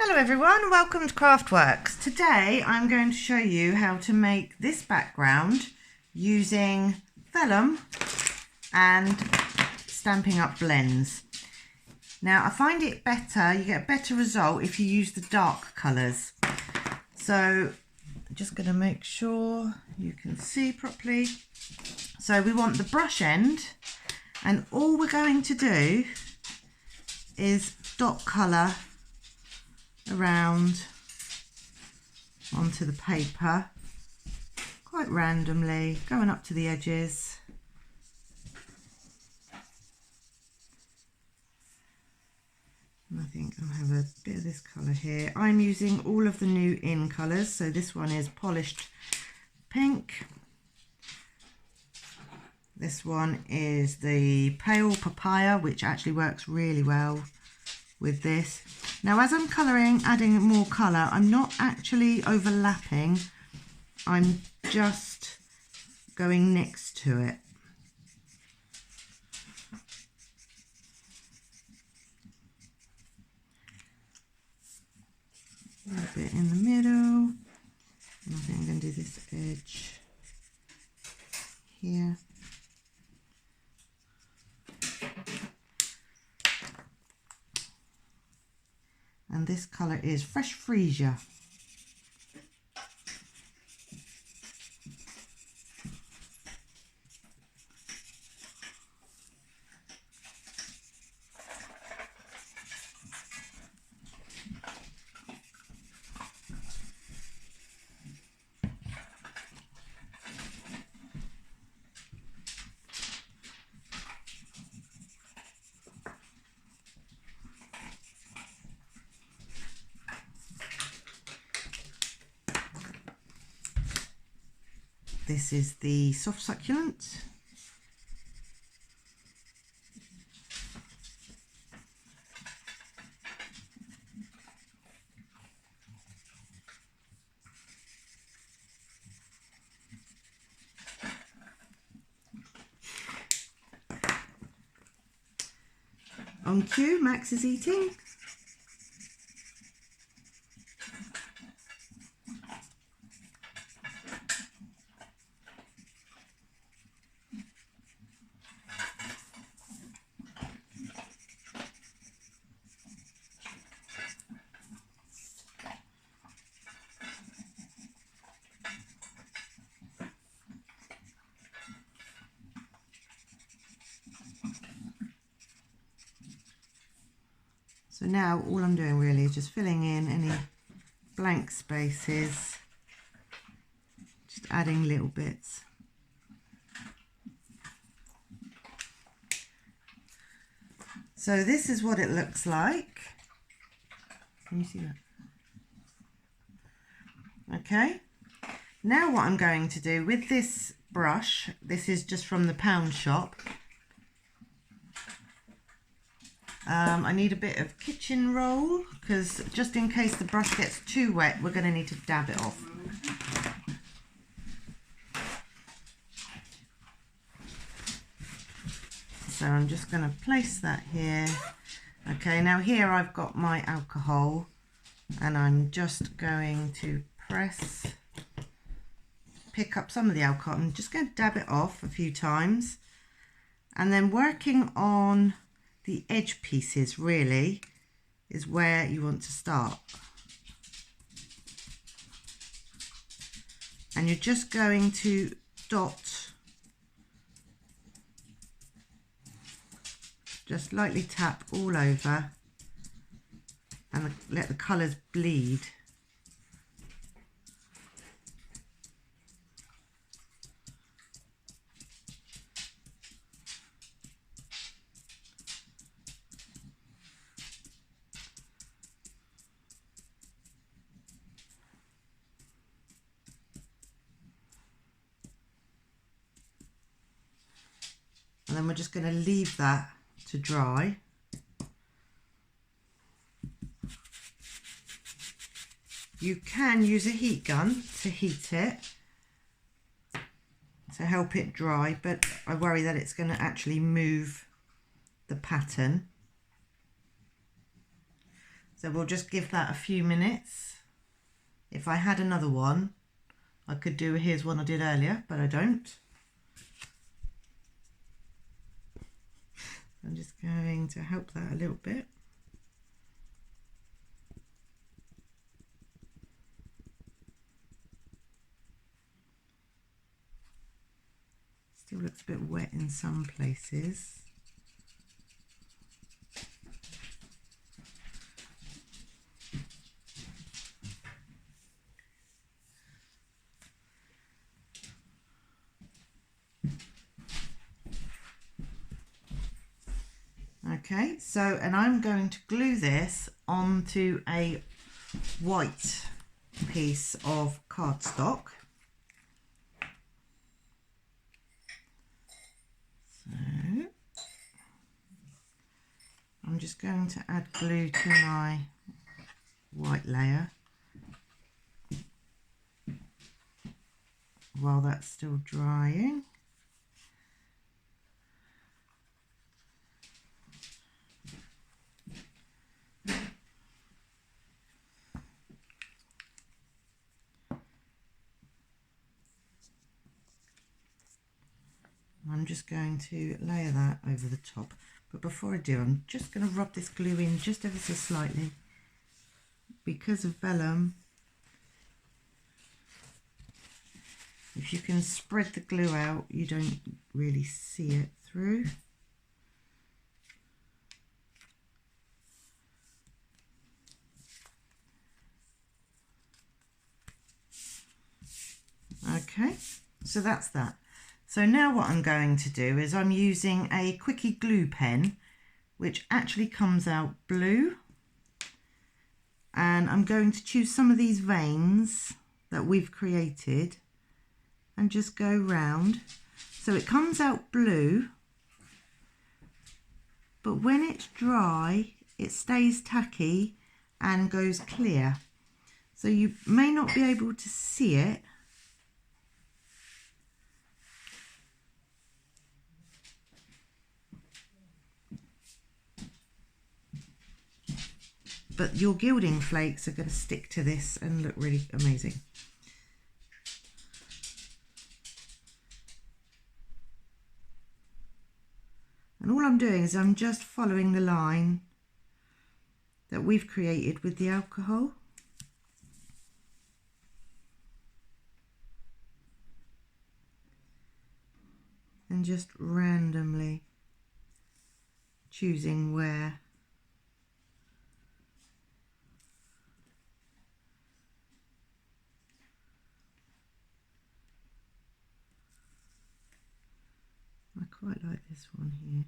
Hello everyone, welcome to Craftworks. Today I'm going to show you how to make this background using vellum and Stampin' Up blends. Now I find it better, you get a better result if you use the dark colours. So I'm just going to make sure you can see properly. So we want the brush end, and all we're going to do is dot colour around onto the paper quite randomly, going up to the edges. And I think I'll have a bit of this colour here. I'm using all of the new in colours, so this one is polished pink, this one is the pale papaya, which actually works really well with this. Now as I'm colouring, adding more colour, I'm not actually overlapping, I'm just going next to it. A little bit in the middle, and I think I'm going to do this edge here. And this colour is Fresh Freesia. This is the soft succulent. On cue, Max is eating. So now all I'm doing really is just filling in any blank spaces, just adding little bits. So this is what it looks like. Can you see that? Okay. Now what I'm going to do with this brush, this is just from the pound shop. I need a bit of kitchen roll, because just in case the brush gets too wet, we're going to need to dab it off. So I'm just going to place that here. Okay, now here I've got my alcohol, and I'm just going to pick up some of the alcohol. I'm just going to dab it off a few times, and then working on the edge pieces really is where you want to start. And you're just going to dot, just lightly tap all over and let the colours bleed. And then we're just going to leave that to dry. You can use a heat gun to heat it to help it dry, but I worry that it's going to actually move the pattern. So we'll just give that a few minutes. If I had another one, I could do here's one I did earlier, but I don't. I'm just going to help that a little bit. Still looks a bit wet in some places. Okay, so, and I'm going to glue this onto a white piece of cardstock. So, I'm just going to add glue to my white layer while that's still drying. I'm just going to layer that over the top, but before I do, I'm just going to rub this glue in just ever so slightly. Because of vellum, if you can spread the glue out, you don't really see it through. Okay, so that's that. So now what I'm going to do is I'm using a quickie glue pen, which actually comes out blue. And I'm going to choose some of these veins that we've created and just go round. So it comes out blue, but when it's dry, it stays tacky and goes clear. So you may not be able to see it, but your gilding flakes are going to stick to this and look really amazing. And all I'm doing is I'm just following the line that we've created with the alcohol. And just randomly choosing where I quite like this one here.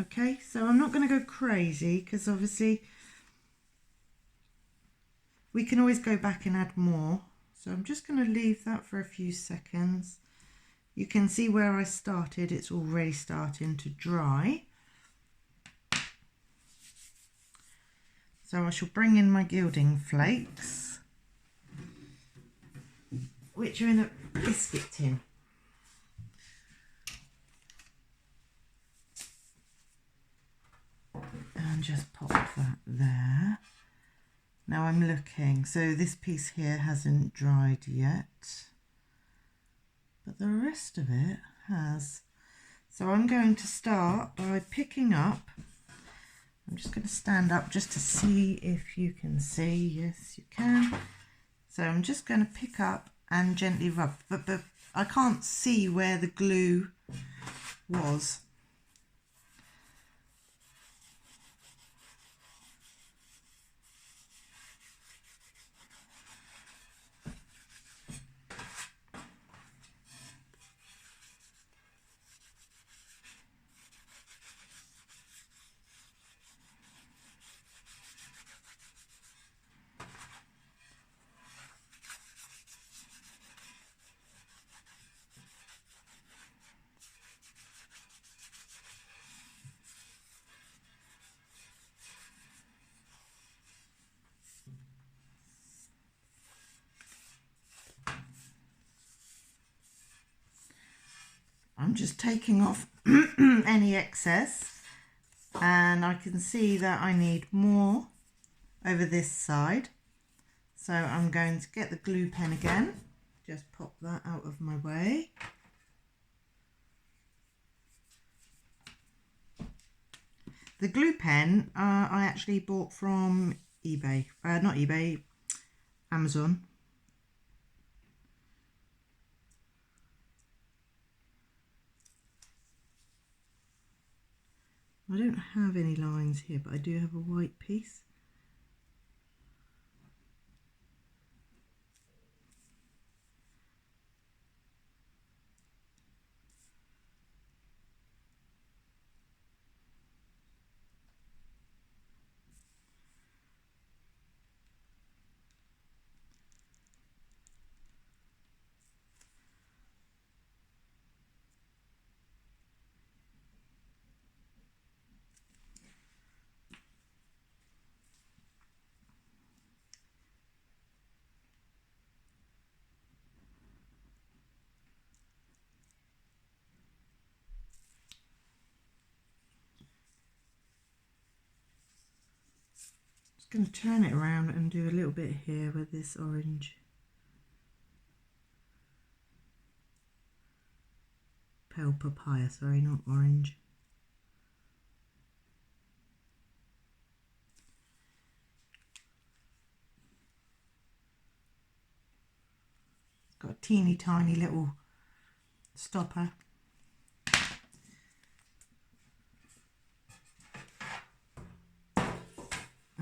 Okay, so I'm not going to go crazy because obviously we can always go back and add more. So I'm just going to leave that for a few seconds. You can see where I started, it's already starting to dry. So I shall bring in my gilding flakes, which are in a biscuit tin. And just pop that there. Now I'm looking, so this piece here hasn't dried yet, but the rest of it has. So I'm going to start by picking up, I'm just going to stand up just to see if you can see. Yes, you can. So I'm just going to pick up and gently rub, but I can't see where the glue was. I'm just taking off any excess, and I can see that I need more over this side. So I'm going to get the glue pen again, just pop that out of my way. The glue pen I actually bought from eBay, not eBay, Amazon. I don't have any lines here, but I do have a white piece. Going to turn it around and do a little bit here with this orange. Pale papaya, sorry, not orange. It's got a teeny tiny little stopper.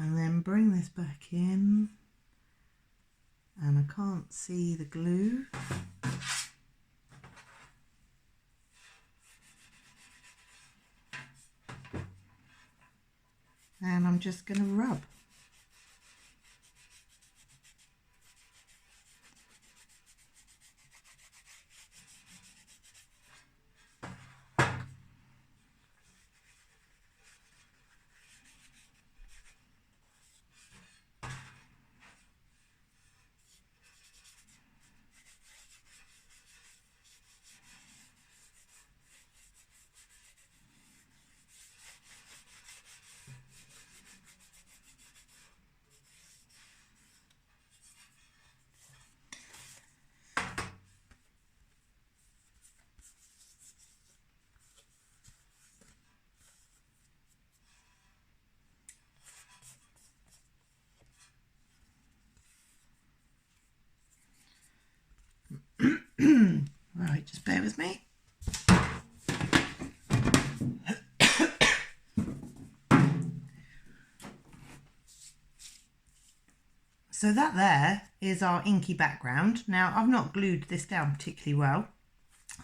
And then bring this back in, and I can't see the glue. And I'm just going to rub. Right, just bear with me. So that there is our inky background. Now I've not glued this down particularly well.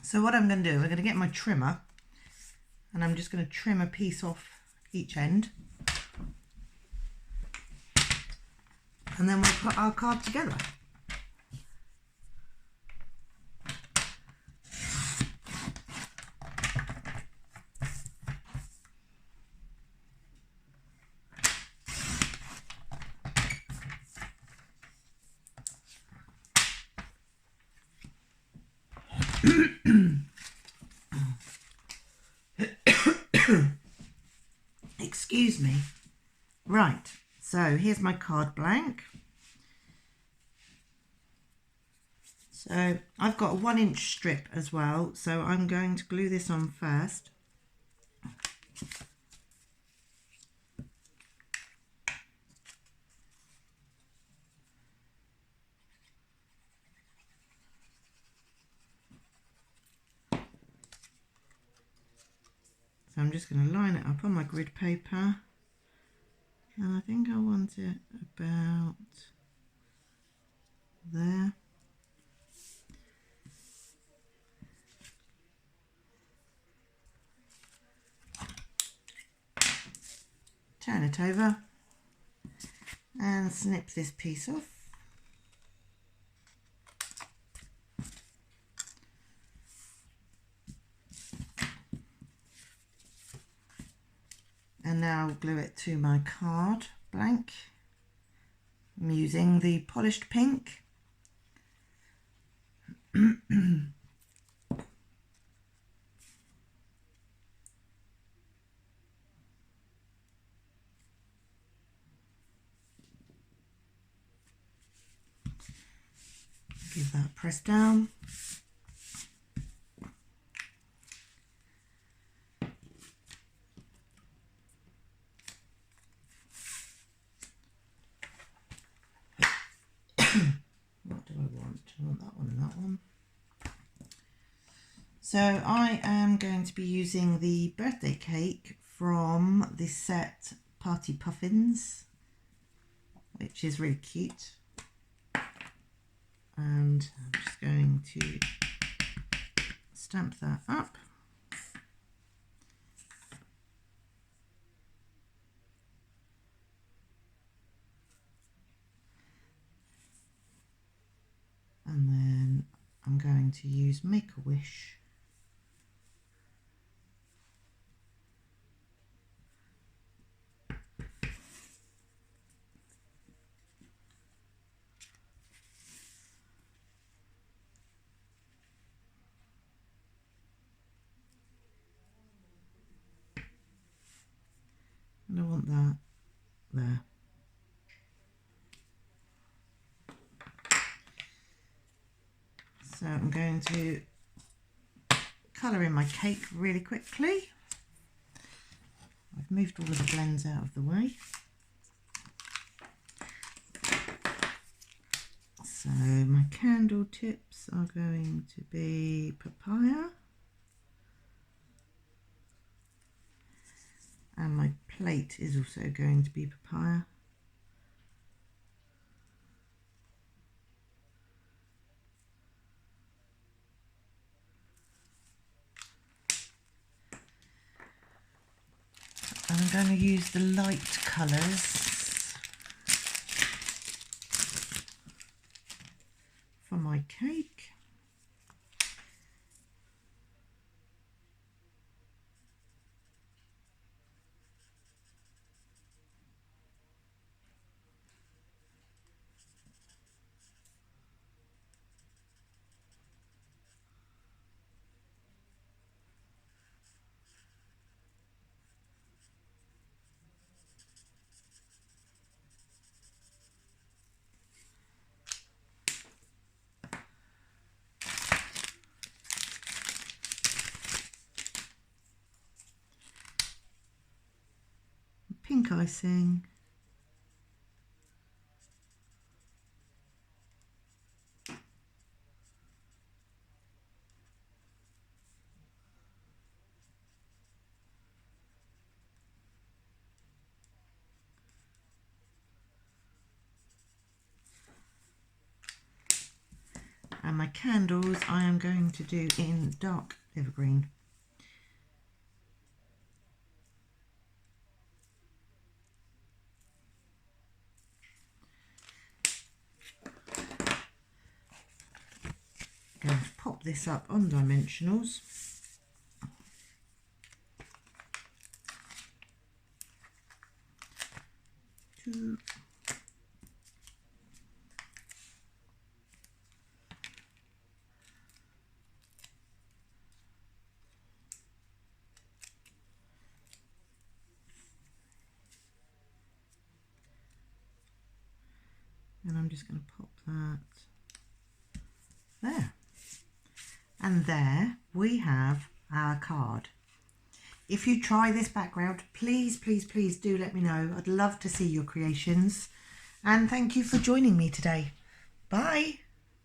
So what I'm going to do, I'm going to get my trimmer and I'm just going to trim a piece off each end. And then we'll put our card together. Excuse me. Right, so here's my card blank. So I've got a 1-inch strip as well, so I'm going to glue this on first. So I'm just going to line it up on my grid paper, and I think I want it about there. Turn it over and snip this piece off. And now I'll glue it to my card blank. I'm using the polished pink. Give that a press down. What do I want? I want that one and that one. So I am going to be using the birthday cake from the set Party Puffins, which is really cute. And I'm just going to stamp that up. And then I'm going to use Make-A-Wish . And I want that there. So I'm going to colour in my cake really quickly. I've moved all of the blends out of the way. So my candle tips are going to be papaya. And my plate is also going to be papaya. And I'm going to use the light colours for my cake. Pink icing. And my candles I am going to do in dark evergreen. Going to pop this up on dimensionals. Two. And I'm just going to pop that there. And there we have our card. If you try this background, please, please, please do let me know. I'd love to see your creations. And thank you for joining me today. Bye.